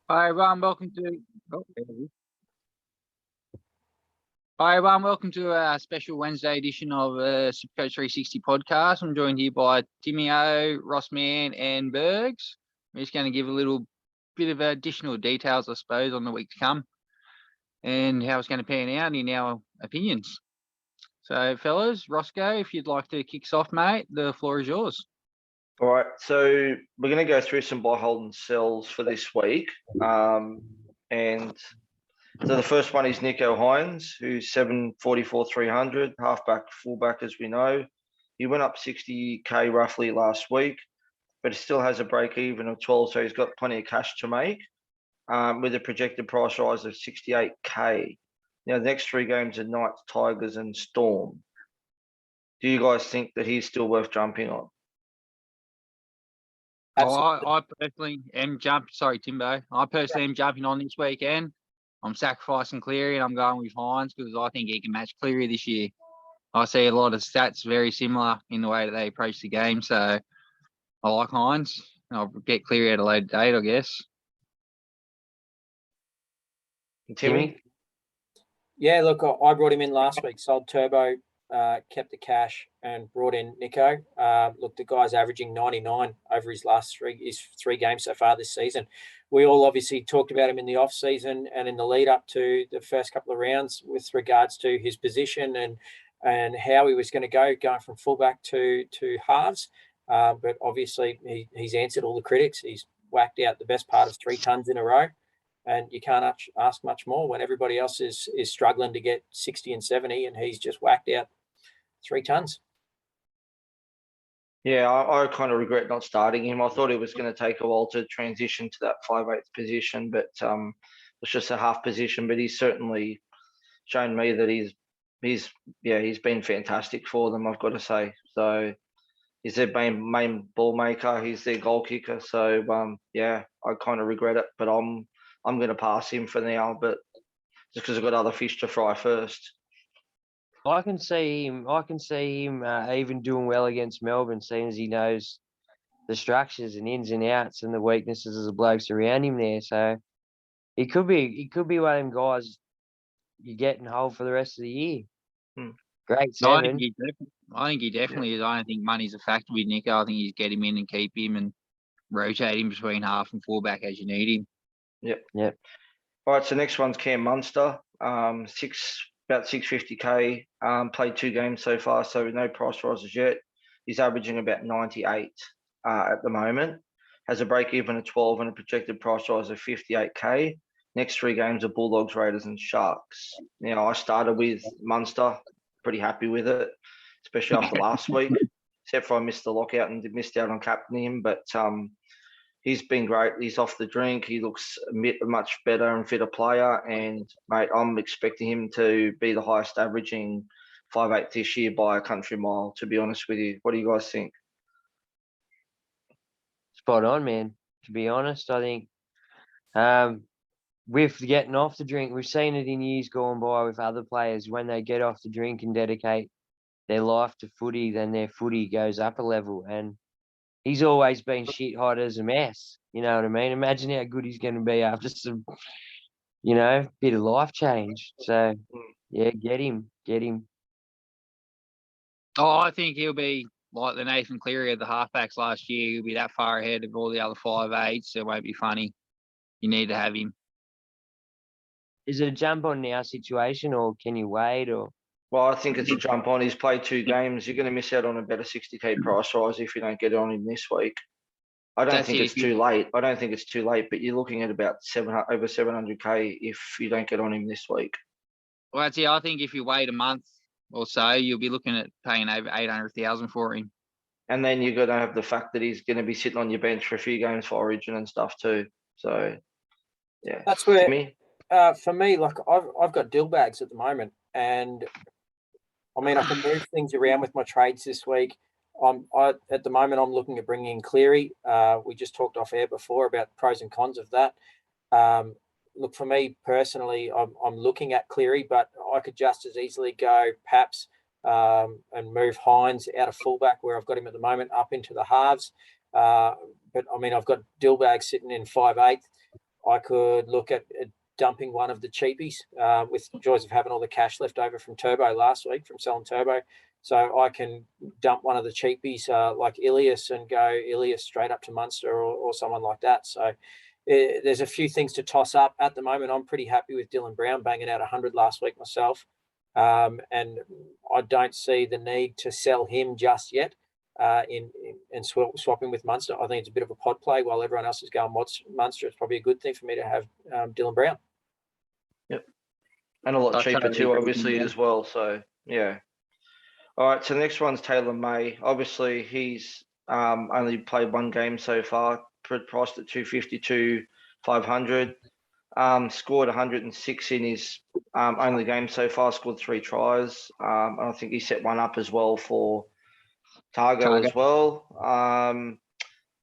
Hi everyone, welcome to. Oh, there it is. Hi everyone, welcome to our special Wednesday edition of Supercoach 360 podcast. I'm joined here by Timmy O, Ross Mann, and Bergs. We're just going to give a little bit of additional details, I suppose, on the week to come and how it's going to pan out in our opinions. So, fellas, Roscoe, if you'd like to kick us off, mate, the floor is yours. All right, so we're going to go through some buy, hold, and sells for this week. And so the first one is Nico Hynes, who's 744 300, halfback, fullback, as we know. He went up 60k roughly last week, but he still has a break even of 12, so he's got plenty of cash to make with a projected price rise of 68k. Now, the next three games are Knights, Tigers, and Storm. Do you guys think that he's still worth jumping on? I personally am jumping. Sorry, Timbo. I personally am jumping on this weekend. I'm sacrificing Cleary and I'm going with Hynes because I think he can match Cleary this year. I see a lot of stats very similar in the way that they approach the game, so I like Hynes. I'll get Cleary at a later date, I guess. Timmy? Yeah, look, I brought him in last week, sold Turbo, kept the cash and brought in Nico. Look, the guy's averaging 99 over his last three games so far this season. We all obviously talked about him in the off season and in the lead up to the first couple of rounds with regards to his position and how he was going to going from fullback to halves. But obviously he's answered all the critics. He's whacked out the best part of 3 tons in a row. And you can't ask much more when everybody else is struggling to get 60 and 70, and he's just whacked out 3 tons. Yeah, I kind of regret not starting him. I thought it was going to take a while to transition to that 5/8 position, but it's just a half position. But he's certainly shown me that he's been fantastic for them, I've got to say. So he's their main ball maker. He's their goal kicker. So I kind of regret it, but I'm going to pass him for now, but just because I've got other fish to fry first. I can see him even doing well against Melbourne, seeing as he knows the structures and ins and outs and the weaknesses of the blokes around him there. So he could be one of them guys you get and hold for the rest of the year. Great 7. I think he definitely is. I don't think money's a factor with Nico. I think he's get him in and keep him and rotate him between half and fullback as you need him. Yep. All right, so next one's Cam Munster, about 650k, played 2 games so far, so no price rises yet. He's averaging about 98 at the moment, has a break even of 12 and a projected price rise of 58k. Next 3 games are Bulldogs, Raiders, and Sharks. Now, I started with Munster, pretty happy with it, especially after last week, except for I missed the lockout and missed out on captaining him, but he's been great. He's off the drink. He looks a much better and fitter player. And, mate, I'm expecting him to be the highest averaging 5/8 this year by a country mile, to be honest with you. What do you guys think? Spot on, man. To be honest, I think with getting off the drink, we've seen it in years gone by with other players. When they get off the drink and dedicate their life to footy, then their footy goes up a level. And he's always been shit hot as a mess. You know what I mean? Imagine how good he's going to be after some, bit of life change. So, yeah, get him. Oh, I think he'll be like the Nathan Cleary of the halfbacks last year. He'll be that far ahead of all the other 5/8s. So it won't be funny. You need to have him. Is it a jump on now situation, or can you wait? Or Well, I think it's a jump on. He's played 2 games. You're going to miss out on a better 60k price rise if you don't get on him this week. I don't think it's too late. But you're looking at about over 700k if you don't get on him this week. Well, that's it. I think if you wait a month or so, you'll be looking at paying over 800,000 for him. And then you're going to have the fact that he's going to be sitting on your bench for a few games for Origin and stuff too. So, yeah. That's where, for me, like I've got dill bags at the moment, and I mean I can move things around with my trades this week. At the moment I'm looking at bringing in Cleary. We just talked off air before about pros and cons of that. Look, for me personally, I'm looking at Cleary, but I could just as easily go Paps and move Hynes out of fullback where I've got him at the moment up into the halves. But I mean, I've got Dillbag sitting in 5/8. I could look at dumping one of the cheapies with joys of having all the cash left over from Turbo last week from selling Turbo. So I can dump one of the cheapies like Ilias and go Ilias straight up to Munster or someone like that. So there's a few things to toss up. At the moment, I'm pretty happy with Dylan Brown banging out 100 last week myself. And I don't see the need to sell him just yet and swap him with Munster. I think it's a bit of a pod play while everyone else is going Munster. It's probably a good thing for me to have Dylan Brown. Yep. And a lot cheaper too, obviously, as well. So, yeah. All right, so the next one's Taylor May. Obviously, he's only played one game so far, priced at 252, 500. Scored 106 in his only game so far, scored 3 tries. And I think he set one up as well for Targo as well.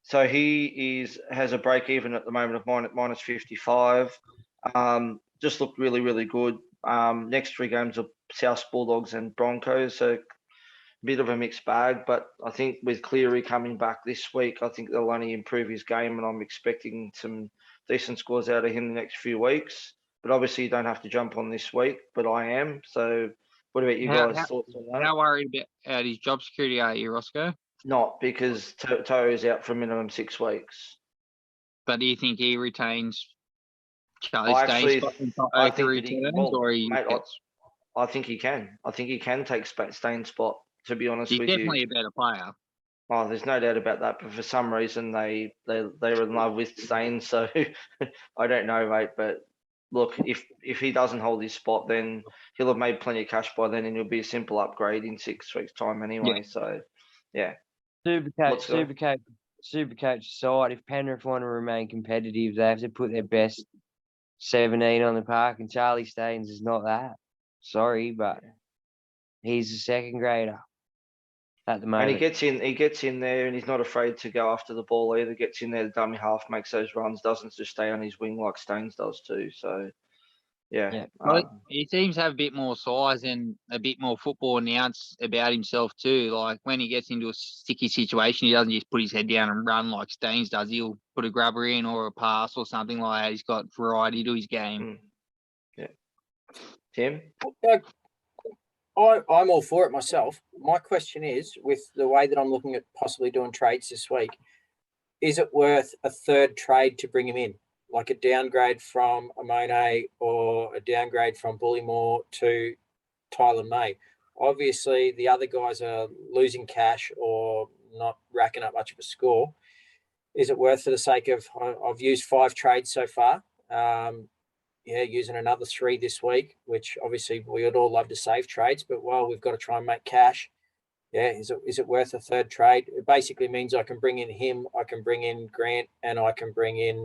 So he has a break even at the moment of minus 55. Just looked really, really good. Next 3 games are South Bulldogs and Broncos, so bit of a mixed bag, but I think with Cleary coming back this week, I think they'll only improve his game, and I'm expecting some decent scores out of him the next few weeks. But obviously, you don't have to jump on this week, but I am. So, what about you guys' thoughts on that? How worried about his job security are you, Roscoe? Not, because To's out for a minimum 6 weeks. But do you think he retains Charlie I Staines? I think he can. I think he can take Staines' spot, to be honest He's with you. He's definitely a better player. Oh, there's no doubt about that. But for some reason, they're in love with Staines. So I don't know, mate. But look, if he doesn't hold his spot, then he'll have made plenty of cash by then, and it'll be a simple upgrade in 6 weeks' time anyway. Yeah. So, yeah. Supercoach side. If Penrith want to remain competitive, they have to put their best 17 on the park, and Charlie Staines is not that. Sorry, but he's a second grader at the moment. And he gets in there, and he's not afraid to go after the ball either. Gets in there, the dummy half, makes those runs, doesn't just stay on his wing like Staines does too. So, yeah. He seems to have a bit more size and a bit more football announce about himself too. Like when he gets into a sticky situation, he doesn't just put his head down and run like Staines does. He'll put a grubber in or a pass or something like that. He's got variety to his game. Yeah. Tim? I'm all for it myself. My question is, with the way that I'm looking at possibly doing trades this week, is it worth a third trade to bring him in? Like a downgrade from Moan or a downgrade from Bullymore to Tyler May? Obviously, the other guys are losing cash or not racking up much of a score. Is it worth, for the sake of, I've used 5 trades so far, using another 3 this week, which obviously we would all love to save trades, but we've got to try and make cash. Is it worth a third trade? It basically means I can bring in him, I can bring in Grant, and I can bring in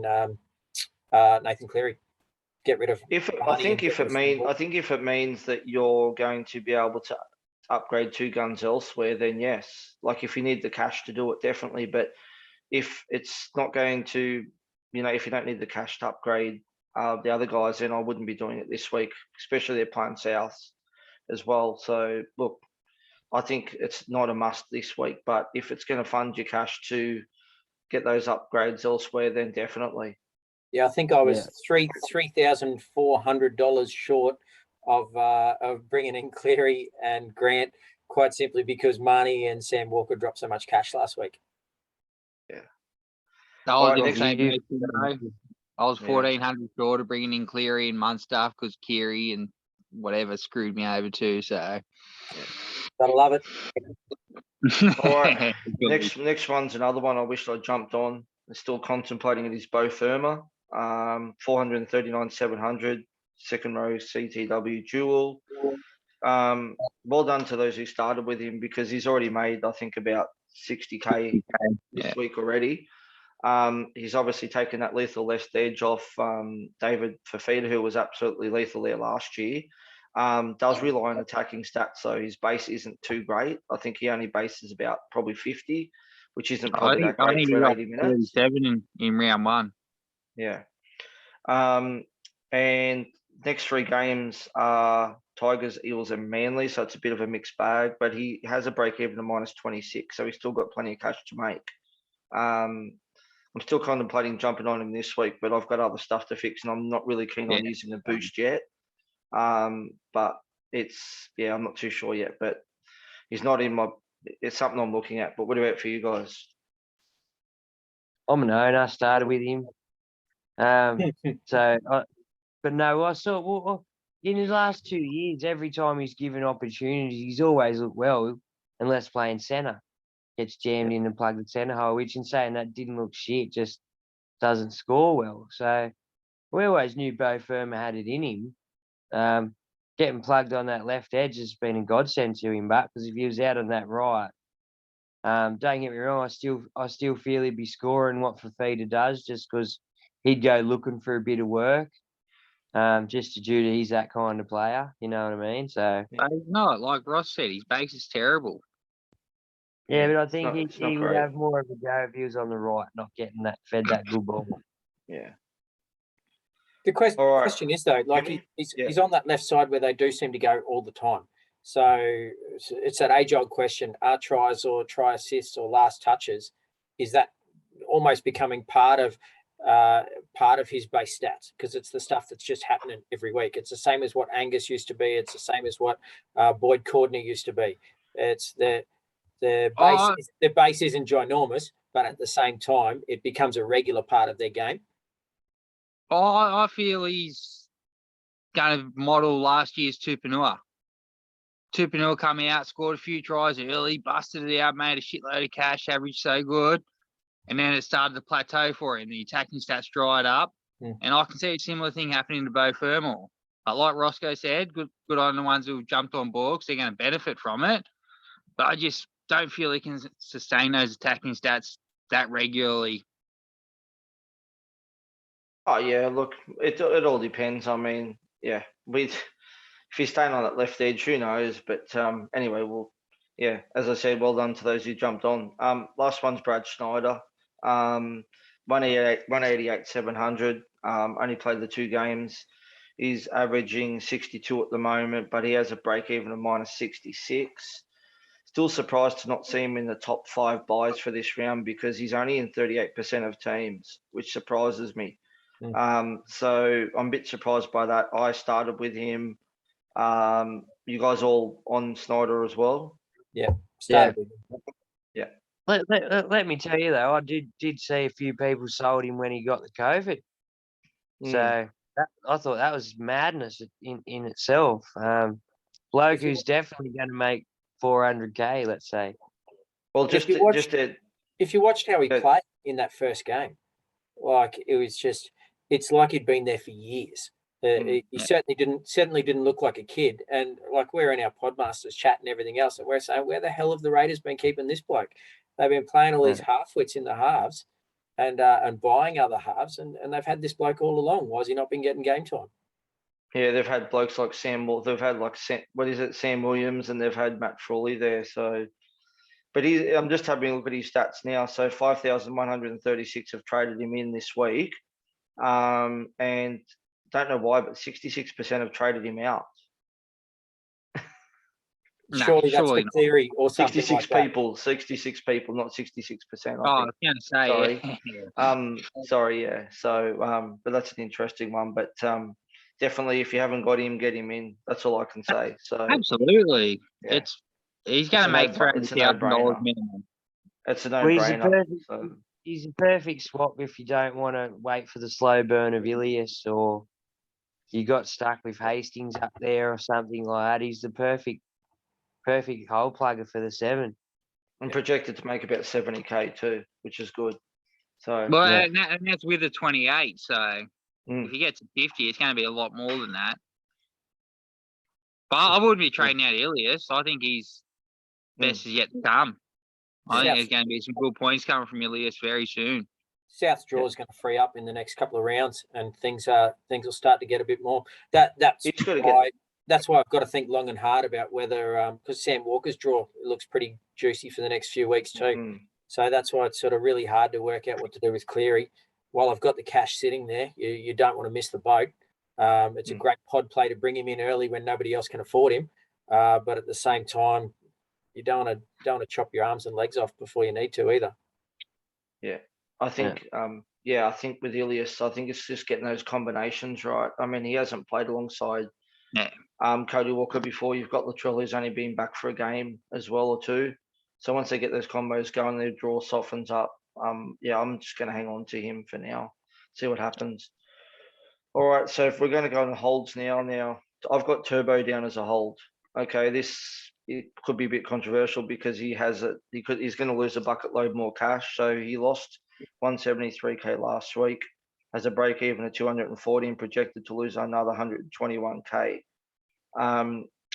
Nathan Cleary. Get rid of. I think if it means that you're going to be able to upgrade 2 guns elsewhere, then yes. Like if you need the cash to do it, definitely. But if it's not going to, if you don't need the cash to upgrade the other guys, then I wouldn't be doing it this week, especially they're playing South as well. So look, I think it's not a must this week, but if it's going to fund your cash to get those upgrades elsewhere, then definitely. Yeah, I think I was $3,400 short of bringing in Cleary and Grant, quite simply because Marnie and Sam Walker dropped so much cash last week. Yeah. I was 1,400 short of bringing in Cleary and Munster because Kiri and whatever screwed me over too. So, gotta love it. All right. Next one's another one I wish I jumped on. I'm still contemplating it. Is Bo Firma, 439,700, second row CTW dual. Well done to those who started with him, because he's already made, I think, about 60K this week already. He's obviously taken that lethal left edge off David Fafita, who was absolutely lethal there last year. Does rely on attacking stats, so his base isn't too great. I think he only bases about probably 50, which isn't probably that great for 80 minutes. 37 in round 1. Yeah. And next 3 games are Tigers, Eels, and Manly, so it's a bit of a mixed bag. But he has a break even of -26, so he's still got plenty of cash to make. I'm I'm still contemplating jumping on him this week, but I've got other stuff to fix, and I'm not really keen on using the boost yet. But I'm not too sure yet. But he's not in my. It's something I'm looking at. But what about for you guys? I'm an owner. I started with him. But no, I saw well, in his last 2 years, every time he's given opportunities, he's always looked well, unless playing centre. Gets jammed in and plugged the centre hole, which in saying that didn't look shit, just doesn't score well. So we always knew Bo Firma had it in him. Getting plugged on that left edge has been a godsend to him, but because if he was out on that right, don't get me wrong, I still feel he'd be scoring what Fafita does, just because he'd go looking for a bit of work, just due to he's that kind of player. You know what I mean? So But he's not, like Ross said, his base is terrible. yeah, but I think it's not he would great. have more of a go if he was on the right, not getting fed that good ball. Yeah. The All right. question is, though, like he's on that left side where they do seem to go all the time. So it's that age-old question, are tries or try assists or last touches, is that almost becoming part of his base stats? Because it's the stuff that's just happening every week. It's the same as what Angus used to be. It's the same as what Boyd Cordner used to be. It's the base isn't ginormous, but at the same time, it becomes a regular part of their game. I feel he's going to model last year's Tupanua. Tupanua coming out, scored a few tries early, busted it out, made a shitload of cash, averaged so good. And then it started to plateau for him. The attacking stats dried up. And I can see a similar thing happening to Bo Firma. Like Roscoe said, good on the ones who jumped on board because they're going to benefit from it. But I just don't feel he can sustain those attacking stats that regularly. Oh yeah, look, it all depends. I mean, yeah, if he's staying on that left edge, who knows? But anyway, as I said, well done to those who jumped on. Last one's Brad Schneider. 188, 700. Only played the 2 games. He's averaging 62 at the moment, but he has a break even of -66. Still surprised to not see him in the top 5 buys for this round because he's only in 38% of teams, which surprises me. So I'm a bit surprised by that. I started with him. You guys all on Schneider as well? Yeah, started with him. Yeah. Let me tell you though, I did see a few people sold him when he got the COVID. So I thought that was madness in itself. Bloke who's definitely going to make 400K, let's say. Well, if you watched how he played in that first game, like it was just, it's like he'd been there for years. He certainly didn't look like a kid. And like we're in our Podmasters chat and everything else, and we're saying, where the hell have the Raiders been keeping this bloke? They've been playing all these half-wits in the halves and buying other halves, and they've had this bloke all along. Why has he not been getting game time? Yeah, they've had blokes like Sam Williams, and they've had Matt Frawley there. So, but I'm just having a look at his stats now. So 5,136 have traded him in this week, and don't know why, but 66% have traded him out. Surely that's for Cleary or something 66 like people, 66 people, not 66%. I was going to say, sorry. Sorry, yeah. So, but that's an interesting one. But definitely, if you haven't got him, get him in. That's all I can say. So absolutely, yeah. He's going to make $300,000 minimum. It's a no-brainer. He's a perfect swap if you don't want to wait for the slow burn of Ilias, or you got stuck with Hastings up there or something like that. He's the perfect hole plugger for the 7. And projected to make about 70K too, which is good. So and that's with a 28. So if he gets to 50, it's going to be a lot more than that. But I wouldn't be trading out Ilias. I think he's best is yet to come. I think there's going to be some good points coming from Ilias very soon. South's draw is going to free up in the next couple of rounds, and things will start to get a bit more. That's why I've got to think long and hard about whether because Sam Walker's draw looks pretty juicy for the next few weeks too. So that's why it's sort of really hard to work out what to do with Cleary. While I've got the cash sitting there, you don't want to miss the boat. It's a great pod play to bring him in early when nobody else can afford him. But at the same time, you don't want to chop your arms and legs off before you need to either. Yeah. I think, I think with Ilias, I think it's just getting those combinations right. I mean, he hasn't played alongside Cody Walker before. You've got Latrell, who's only been back for a game as well or two. So once they get those combos going, their draw softens up. I'm just going to hang on to him for now, see what happens. All right, so if we're going to go on holds now I've got Turbo down as a hold. Okay, it could be a bit controversial because he's going to lose a bucket load more cash. So he lost 173k last week, has a break even of 240 and projected to lose another 121k.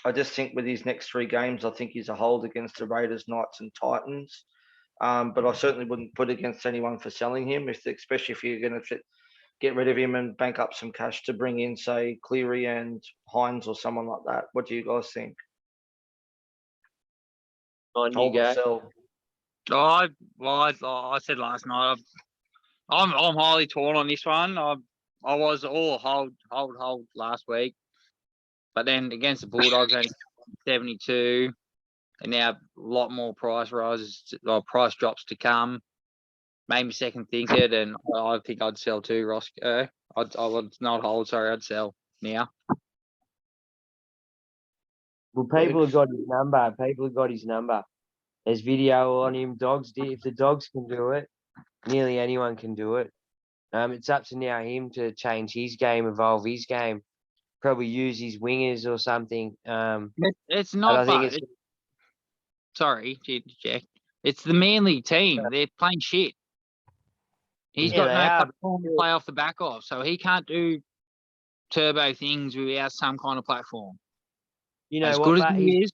I just think with his next 3 games, I think he's a hold against the Raiders, Knights, and Titans. But I certainly wouldn't put against anyone for selling him, especially if you're going to get rid of him and bank up some cash to bring in, say, Cleary and Hynes or someone like that. What do you guys think? On you Hold or go. sell? I said last night, I'm highly torn on this one. I was all hold last week, but then against the Bulldogs, only 72, and now a lot more price rises or price drops to come. Made me second think it, and I think I'd sell too, Ross. I would not hold. Sorry, I'd sell now. Well, people have got his number. People have got his number. There's video on him. If the Dogs can do it, nearly anyone can do it. It's up to now him to change his game, evolve his game, probably use his wingers or something. It's not. I think Sorry, Jack. It's the Manly team. They're playing shit. He's got no platform to play off the back of, so he can't do turbo things without some kind of platform. You know as what, good but as he is.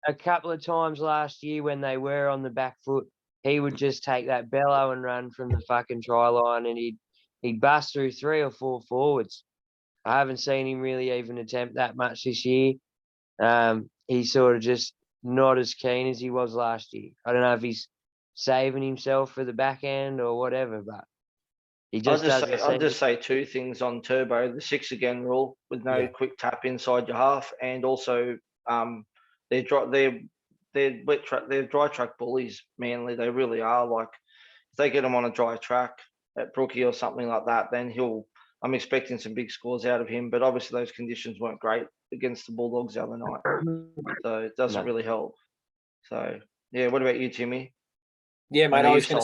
A couple of times last year when they were on the back foot, he would just take that bellow and run from the fucking try line, and he'd bust through 3 or 4 forwards. I haven't seen him really even attempt that much this year. He's sort of just not as keen as he was last year. I don't know if he's saving himself for the back end or whatever, but he just doesn't. I'll just say 2 things on Turbo: the 6 again rule with no quick tap inside your half, and also they're dry track bullies. Manly, they really are. Like if they get him on a dry track at Brookie or something like that, then I'm expecting some big scores out of him. But obviously those conditions weren't great against the Bulldogs the other night, so it doesn't really help. So yeah, what about you, Timmy? Yeah, mate, I was going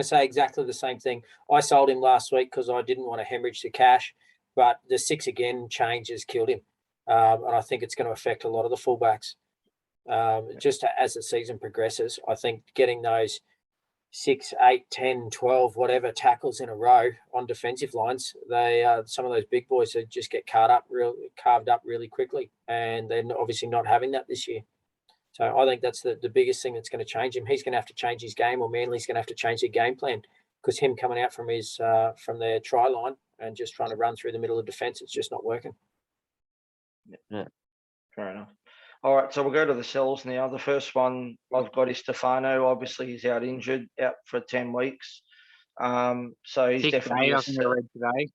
to say exactly the same thing. I sold him last week because I didn't want to hemorrhage the cash, but the 6 again change has killed him. And I think it's going to affect a lot of the fullbacks. Just as the season progresses, I think getting those 6, 8, 10, 12, whatever tackles in a row on defensive lines, some of those big boys that just get carved up really quickly, and they're obviously not having that this year. So I think that's the biggest thing that's going to change him. He's going to have to change his game, or Manly's going to have to change their game plan, because him coming out from their try line and just trying to run through the middle of defence, it's just not working. Yeah, fair enough. All right, so we'll go to the sells now. The first one I've got is Stefano. Obviously, he's out injured, out for 10 weeks. So he's 6 definitely. 8, I think I read today.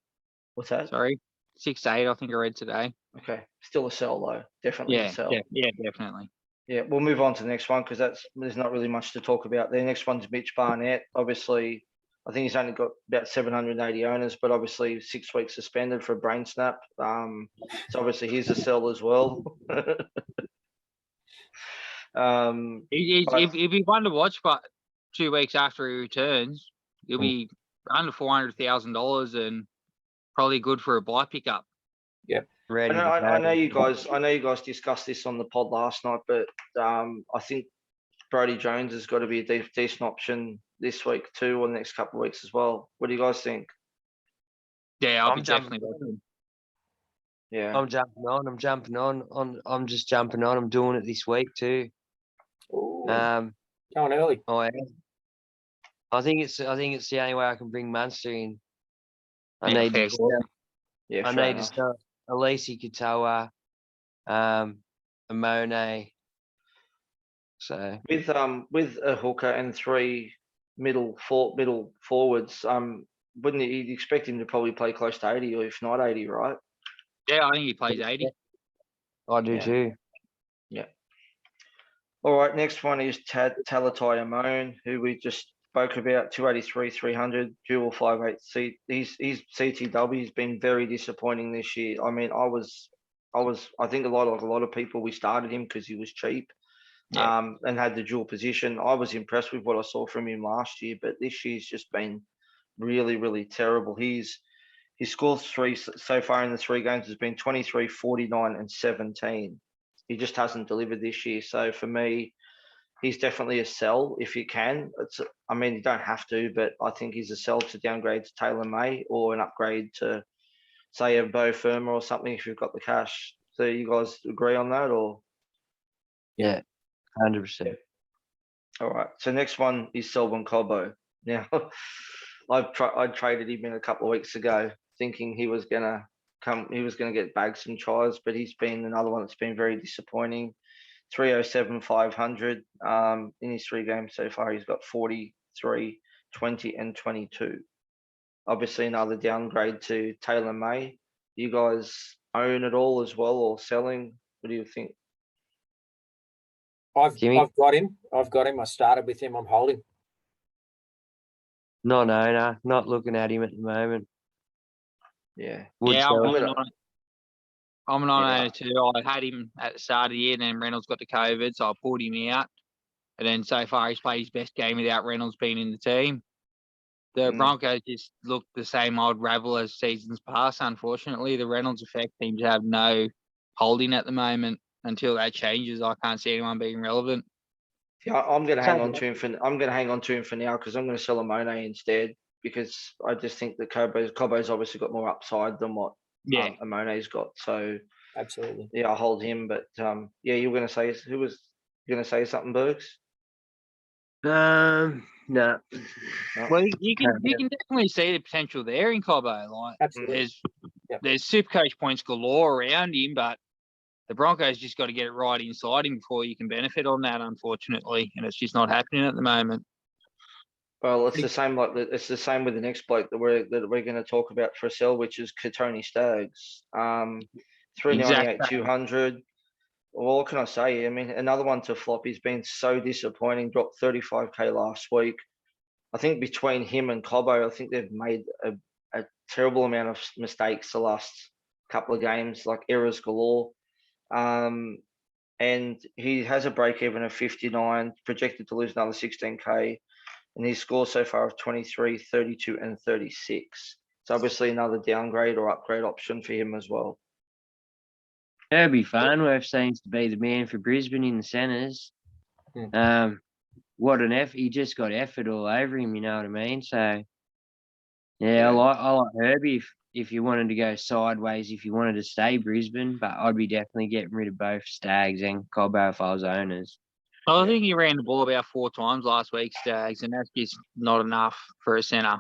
What's that? Sorry, 6 8, I think I read today. Okay, still a sell though. Definitely a sell. Yeah, definitely. Yeah, we'll move on to the next one because there's not really much to talk about. The next one's Mitch Barnett. Obviously, I think he's only got about 780 owners, but obviously 6 weeks suspended for a brain snap. So obviously he's a sell as well. If he won to watch, but 2 weeks after he returns, he'll be under $400,000 and probably good for a buy pickup. Yeah. I know you guys discussed this on the pod last night, but I think Brody Jones has got to be a decent option this week too, or the next couple of weeks as well. What do you guys think? Yeah, I'll be definitely watching. Yeah, I'm jumping on. I'm just jumping on. I'm doing it this week too. Going early. I think it's the only way I can bring Munster in. I need to start Elise Katoa, a Moan. So with a hooker and 3 middle forwards, wouldn't you expect him to probably play close to 80, or if not 80, right? Yeah, I think he plays 80. I do too. Yeah. All right, next one is Talataya Moan, who we just spoke about, 283, 300, dual 5'8". His CTW has been very disappointing this year. I mean, I think a lot of people, we started him because he was cheap, and had the dual position. I was impressed with what I saw from him last year, but this year's just been really, really terrible. His score so far in the 3 games has been 23, 49, and 17. He just hasn't delivered this year. So for me, he's definitely a sell if you can. You don't have to, but I think he's a sell to downgrade to Taylor May, or an upgrade to, say, a Bo Firma or something if you've got the cash. So you guys agree on that, or? Yeah, 100%. All right. So next one is Silvan Cobo. Now, I traded him in a couple of weeks ago, thinking he was gonna get bagged some tries, but he's been another one that's been very disappointing. 307, 500. In his 3 games so far, he's got 43, 20, and 22. Obviously, another downgrade to Taylor May. You guys own it all as well, or selling? What do you think? I've got him. I started with him. I'm holding. Not owner, not looking at him at the moment. Yeah. Would Yeah, sell. I'm an owner too. I had him at the start of the year, and then Reynolds got the COVID, so I pulled him out. And then so far, he's played his best game without Reynolds being in the team. The Broncos just look the same old rabble as seasons past. Unfortunately, the Reynolds effect seems to have no holding at the moment. Until that changes, I can't see anyone being relevant. Yeah, I'm going to hang on to him for now, because I'm going to sell a Moan instead, because I just think that Cobo's obviously got more upside than what a Moan's got. So absolutely, yeah, I'll hold him. But you were going to say, who was going to say something, Bergs? No. Well, you can definitely see the potential there in Cobo. Like, absolutely, there's Supercoach points galore around him, but the Broncos just got to get it right inside him before you can benefit on that, unfortunately, and it's just not happening at the moment. Well, it's the same with the next bloke that we're going to talk about for a sell, which is Katoni Staggs. 398, 200. Well, what can I say? I mean, another one to flop. He's been so disappointing. Dropped 35k last week. I think between him and Cobo, I think they've made a terrible amount of mistakes the last couple of games, like errors galore. And he has a break even of 59, projected to lose another 16k, and his score so far of 23, 32, and 36. It's obviously another downgrade or upgrade option for him as well. Herbie Farnworth seems to be the man for Brisbane in the centres. What an effort! He just got effort all over him. You know what I mean? So, I like Herbie if you wanted to go sideways, if you wanted to stay Brisbane, but I'd be definitely getting rid of both Staggs and Cobo if I was owners. I think he ran the ball about 4 times last week, Staggs, and that's just not enough for a centre.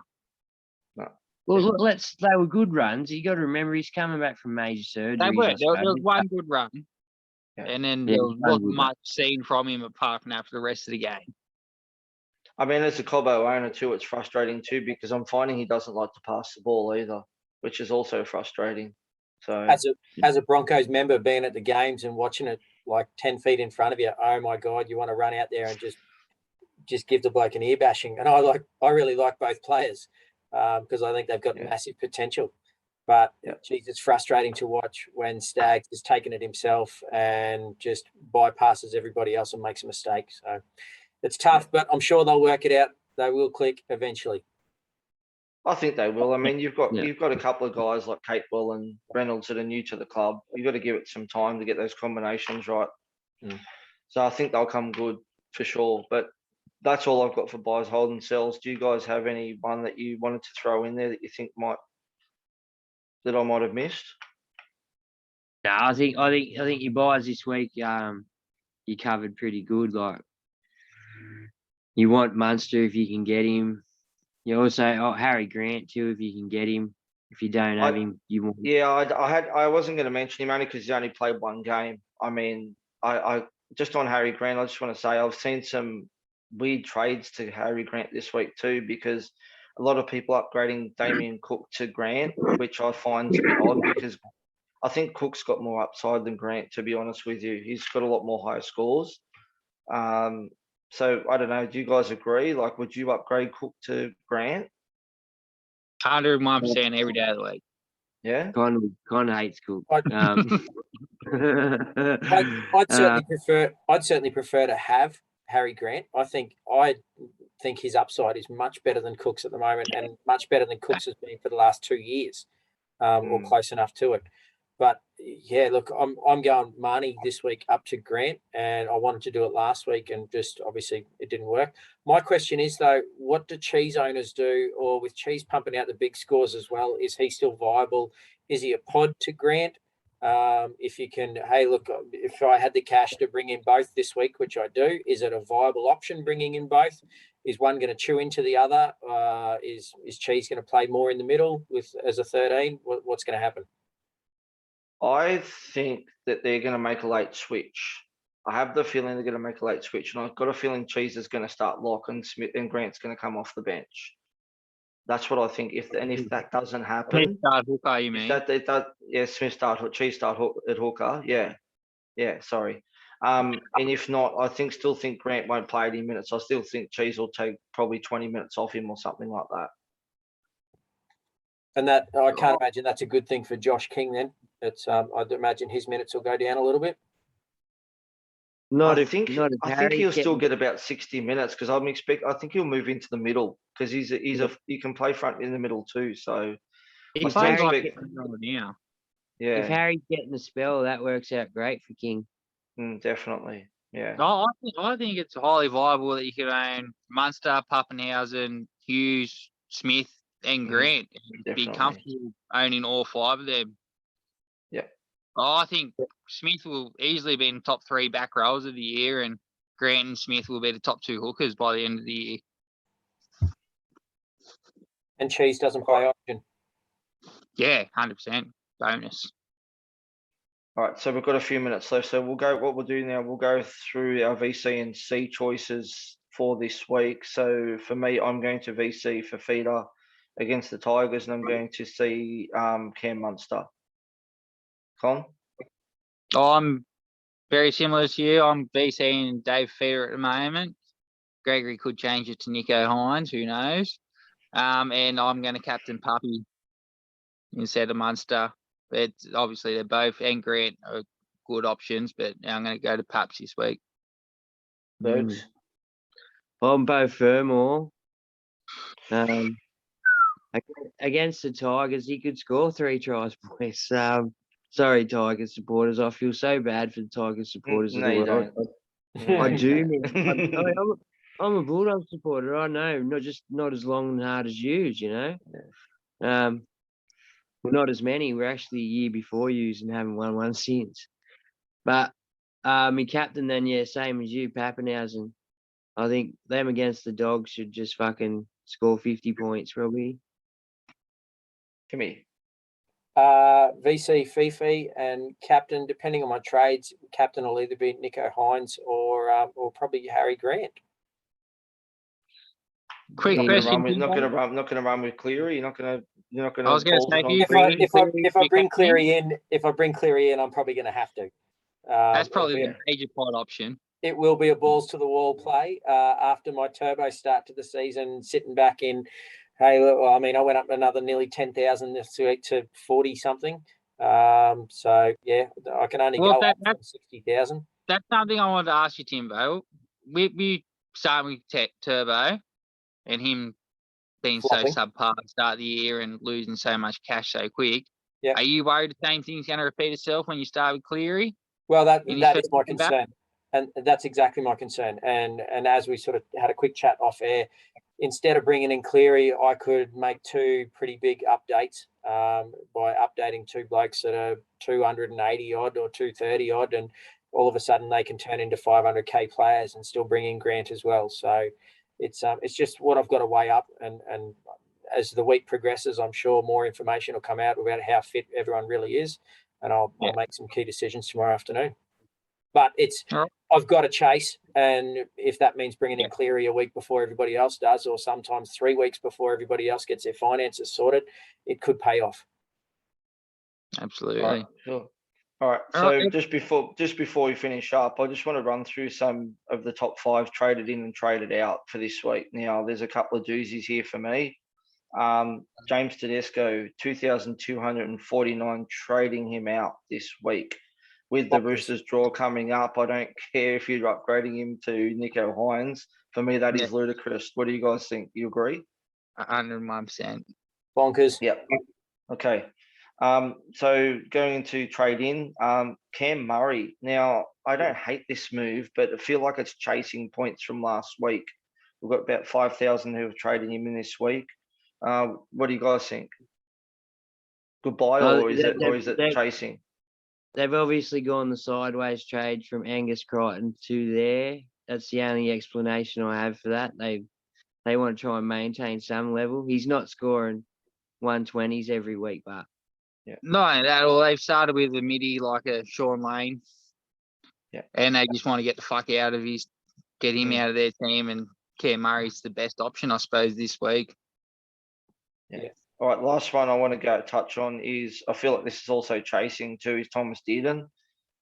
No. Well, they were good runs. You got to remember he's coming back from major surgery. They were. There was one good run, and then there wasn't much seen from him apart from that for the rest of the game. I mean, as a Cobo owner too, it's frustrating too, because I'm finding he doesn't like to pass the ball either, which is also frustrating. So as a Broncos member, being at the games and watching it like 10 feet in front of you, oh my God, you want to run out there and just give the bloke an ear bashing. And I really like both players because I think they've got massive potential. But geez, it's frustrating to watch when Staggs has taken it himself and just bypasses everybody else and makes a mistake. So it's tough, but I'm sure they'll work it out. They will click eventually. I think they will. I mean, you've got a couple of guys like Capewell and Reynolds that are new to the club. You've got to give it some time to get those combinations right. So I think they'll come good for sure. But that's all I've got for buys, hold, and sells. Do you guys have any one that you wanted to throw in there that you think I might have missed? No, I think your buys this week, you covered pretty good. Like, you want Munster if you can get him. You also Harry Grant too if you can get him. If you don't have him, you want. Yeah, I wasn't going to mention him only because he's only played one game. I mean, I just on Harry Grant, I just want to say I've seen some weird trades to Harry Grant this week too, because a lot of people upgrading Damien Cook to Grant, which I find to be odd because I think Cook's got more upside than Grant, to be honest with you. He's got a lot more higher scores. So I don't know. Do you guys agree? Like, would you upgrade Cook to Grant? 101% every day of the week. Yeah. Con hates Cook. I'd certainly prefer to have Harry Grant. I think his upside is much better than Cook's at the moment, and much better than Cook's has been for the last 2 years, or close enough to it. But yeah, look, I'm going Marnie this week up to Grant, and I wanted to do it last week, and just obviously it didn't work. My question is though, what do Cheese owners do, or with Cheese pumping out the big scores as well? Is he still viable? Is he a pod to Grant? If you can, hey, look, if I had the cash to bring in both this week, which I do, is it a viable option bringing in both? Is one going to chew into the other? Is Cheese going to play more in the middle as a 13? What's going to happen? I think that they're going to make a late switch. I have the feeling they're going to make a late switch, and I've got a feeling Cheese is going to start lock, and Smith and Grant's going to come off the bench. That's what I think. If that doesn't happen, Start hooker, you mean? Smith start Cheese start at hooker. Yeah. Sorry. And if not, I still think Grant won't play 80 minutes. I still think Cheese will take probably 20 minutes off him or something like that. And that I can't imagine that's a good thing for Josh King. Then it's I'd imagine his minutes will go down a little bit. I think he'll still get about 60 minutes because I think he'll move into the middle because he can play front in the middle too. So If Harry's getting the spell, that works out great for King. Definitely. Yeah. I think it's highly viable that you could own Munster, Pappenhausen, Hughes, Smith, and Grant, and be comfortable owning all 5 of them. Yeah. I think Smith will easily be in the top 3 back rows of the year, and Grant and Smith will be the top 2 hookers by the end of the year. And Cheese doesn't play option. Yeah, 100% bonus. All right, so we've got a few minutes left. So what we'll do now, we'll go through our VC and C choices for this week. So for me, I'm going to VC for feeder against the Tigers, and I'm going to see Cam Munster. Con? I'm very similar to you. I'm VCing Dave Feeder at the moment. Gregory could change it to Nico Hynes, who knows? And I'm going to captain Puppy instead of Munster. But obviously they're both, and Grant are good options, but now I'm going to go to Pups this week. Birds? I'm both Fermor. Against the Tigers, he could score 3 tries, boys. Sorry, Tigers supporters. I feel so bad for the Tigers supporters. No, you don't. I do, man. I'm a Bulldog supporter. I know, not as long and hard as yous, you know. We're not as many. We're actually a year before yous and haven't won one since. But my captain then, same as you, Pappenhausen. I think them against the Dogs should just fucking score 50 points, probably. Come here. VC Fifi and captain, depending on my trades, captain will either be Nico Hynes or probably Harry Grant. Quick question. Not going to run with Cleary. You're not going to. I was going to say, if I bring Cleary in, I'm probably going to have to. That's probably the major pod option. It will be a balls to the wall play after my turbo start to the season, sitting back in. Hey, look, I mean, I went up another nearly 10,000 this week to 40 something. So yeah, I can only go up from 60,000. That's something I wanted to ask you, Timbo. We start with Turbo and him being Flopping. so subpar at the start of the year and losing so much cash so quick. Yeah. Are you worried the same thing's going to repeat itself when you start with Cleary? Well, that is my concern. And that's exactly my concern. And as we sort of had a quick chat off air, instead of bringing in Cleary, I could make 2 pretty big updates by updating 2 blokes that are 280 odd or 230 odd, and all of a sudden they can turn into 500k players and still bring in Grant as well. So it's just what I've got to weigh up, and as the week progresses, I'm sure more information will come out about how fit everyone really is, and I'll make some key decisions tomorrow afternoon. But I've got to chase, and if that means bringing in Cleary a week before everybody else does, or sometimes 3 weeks before everybody else gets their finances sorted, it could pay off. Absolutely. All All right. All So right. just before we finish up, I just want to run through some of the top 5 traded in and traded out for this week. Now, there's a couple of doozies here for me. James Tedesco, 2,249 trading him out this week. With the Roosters draw coming up, I don't care if you're upgrading him to Nico Hynes. For me, that is ludicrous. What do you guys think? You agree? 101%. Bonkers. Yep. Okay. So going into trade in, Cam Murray. Now, I don't hate this move, but I feel like it's chasing points from last week. We've got about 5,000 who have traded him in this week. What do you guys think? Goodbye, or is it chasing? They've obviously gone the sideways trade from Angus Crichton to there. That's the only explanation I have for that. They want to try and maintain some level. He's not scoring 120s every week, but Not only that, all they've started with a midi like a Sean Lane. Yeah. And they just want to get the fuck get him out of their team, and Cam Murray's the best option, I suppose, this week. Yeah. All right, last one I want to touch on is, I feel like this is also chasing too, is Thomas Dearden.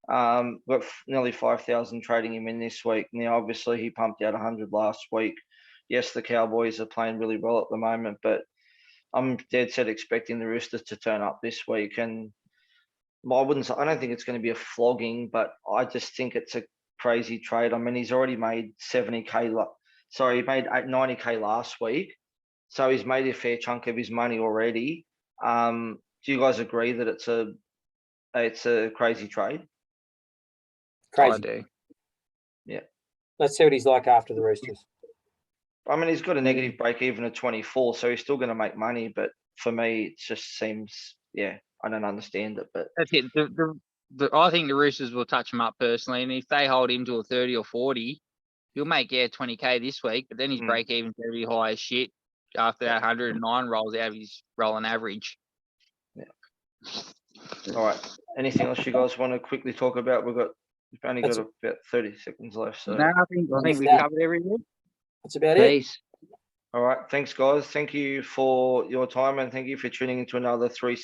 Got nearly 5,000 trading him in this week. Now, obviously, he pumped out 100 last week. Yes, the Cowboys are playing really well at the moment, but I'm dead set expecting the Roosters to turn up this week. And I don't think it's going to be a flogging, but I just think it's a crazy trade. I mean, he's already made 70K. Sorry, he made 90K last week. So he's made a fair chunk of his money already. Do you guys agree that it's a crazy trade? Crazy. I do. Yeah. Let's see what he's like after the Roosters. I mean, he's got a negative break even of 24, so he's still going to make money. But for me, it just seems, I don't understand it. But That's it. I think the Roosters will touch him up personally, and if they hold him to a 30 or 40, he'll make 20K this week. But then his break even's going to be high as shit after that 109 rolls out of his rolling average. Yeah. All right. Anything else you guys want to quickly talk about? We've only got about 30 seconds left. So No, I think we've covered everything. That's about it. peace. all right. Thanks, guys. Thank you for your time, and thank you for tuning into another 3